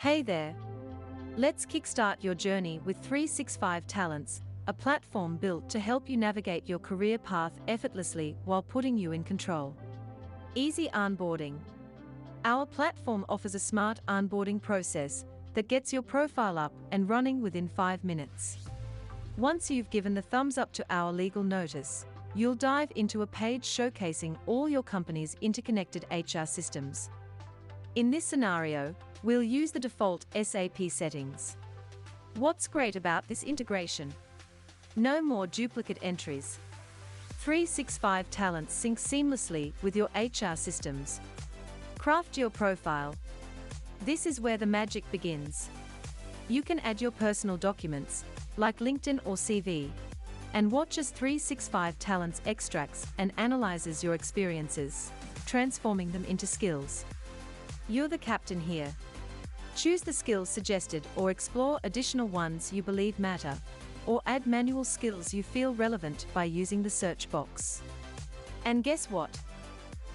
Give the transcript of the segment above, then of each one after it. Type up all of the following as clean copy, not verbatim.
Hey there! Let's kickstart your journey with 365 Talents, a platform built to help you navigate your career path effortlessly while putting you in control. Easy onboarding. Our platform offers a smart onboarding process that gets your profile up and running within 5 minutes. Once you've given the thumbs up to our legal notice, you'll dive into a page showcasing all your company's interconnected HR systems. In this scenario, we'll use the default SAP settings. What's great about this integration? No more duplicate entries. 365 Talents syncs seamlessly with your HR systems. Craft your profile. This is where the magic begins. You can add your personal documents, like LinkedIn or CV, and watch as 365 Talents extracts and analyzes your experiences, transforming them into skills. You're the captain here. Choose the skills suggested or explore additional ones you believe matter, or add manual skills you feel relevant by using the search box. And guess what?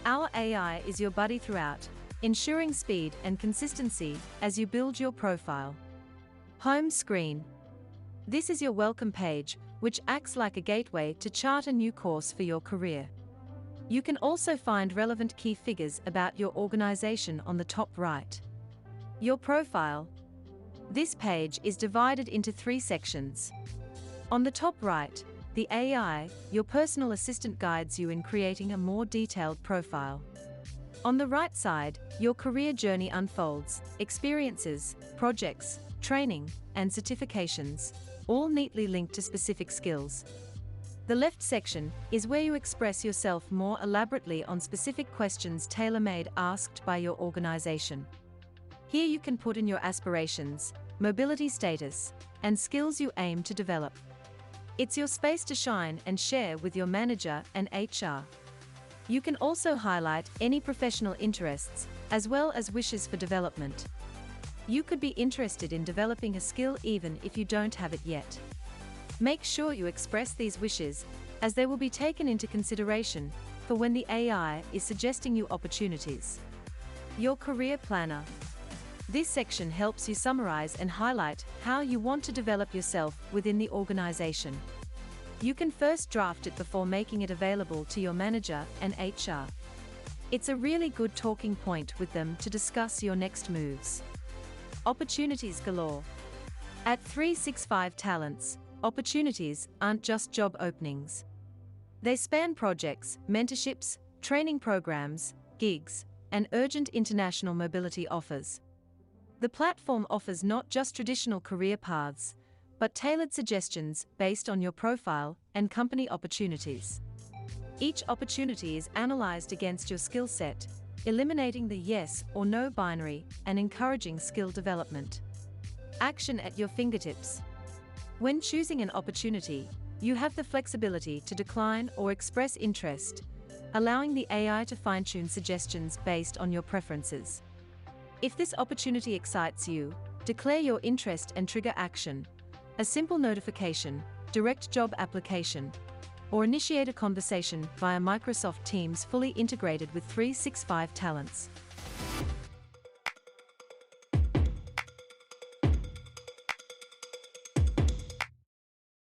Our AI is your buddy throughout, ensuring speed and consistency as you build your profile. Home screen. This is your welcome page, which acts like a gateway to chart a new course for your career. You can also find relevant key figures about your organization on the top right. Your profile. This page is divided into 3 sections. On the top right, the AI, your personal assistant, guides you in creating a more detailed profile. On the right side, your career journey unfolds, experiences, projects, training, and certifications, all neatly linked to specific skills. The left section is where you express yourself more elaborately on specific questions tailor-made asked by your organization. Here you can put in your aspirations, mobility status, and skills you aim to develop. It's your space to shine and share with your manager and HR. You can also highlight any professional interests, as well as wishes for development. You could be interested in developing a skill even if you don't have it yet. Make sure you express these wishes, as they will be taken into consideration for when the AI is suggesting you opportunities. Your career planner. This section helps you summarize and highlight how you want to develop yourself within the organization. You can first draft it before making it available to your manager and HR. It's a really good talking point with them to discuss your next moves. Opportunities galore. At 365 Talents, opportunities aren't just job openings. They span projects, mentorships, training programs, gigs, and urgent international mobility offers. The platform offers not just traditional career paths, but tailored suggestions based on your profile and company opportunities. Each opportunity is analyzed against your skill set, eliminating the yes or no binary and encouraging skill development. Action at your fingertips. When choosing an opportunity, you have the flexibility to decline or express interest, allowing the AI to fine-tune suggestions based on your preferences. If this opportunity excites you, declare your interest and trigger action. A simple notification, direct job application, or initiate a conversation via Microsoft Teams, fully integrated with 365 Talents.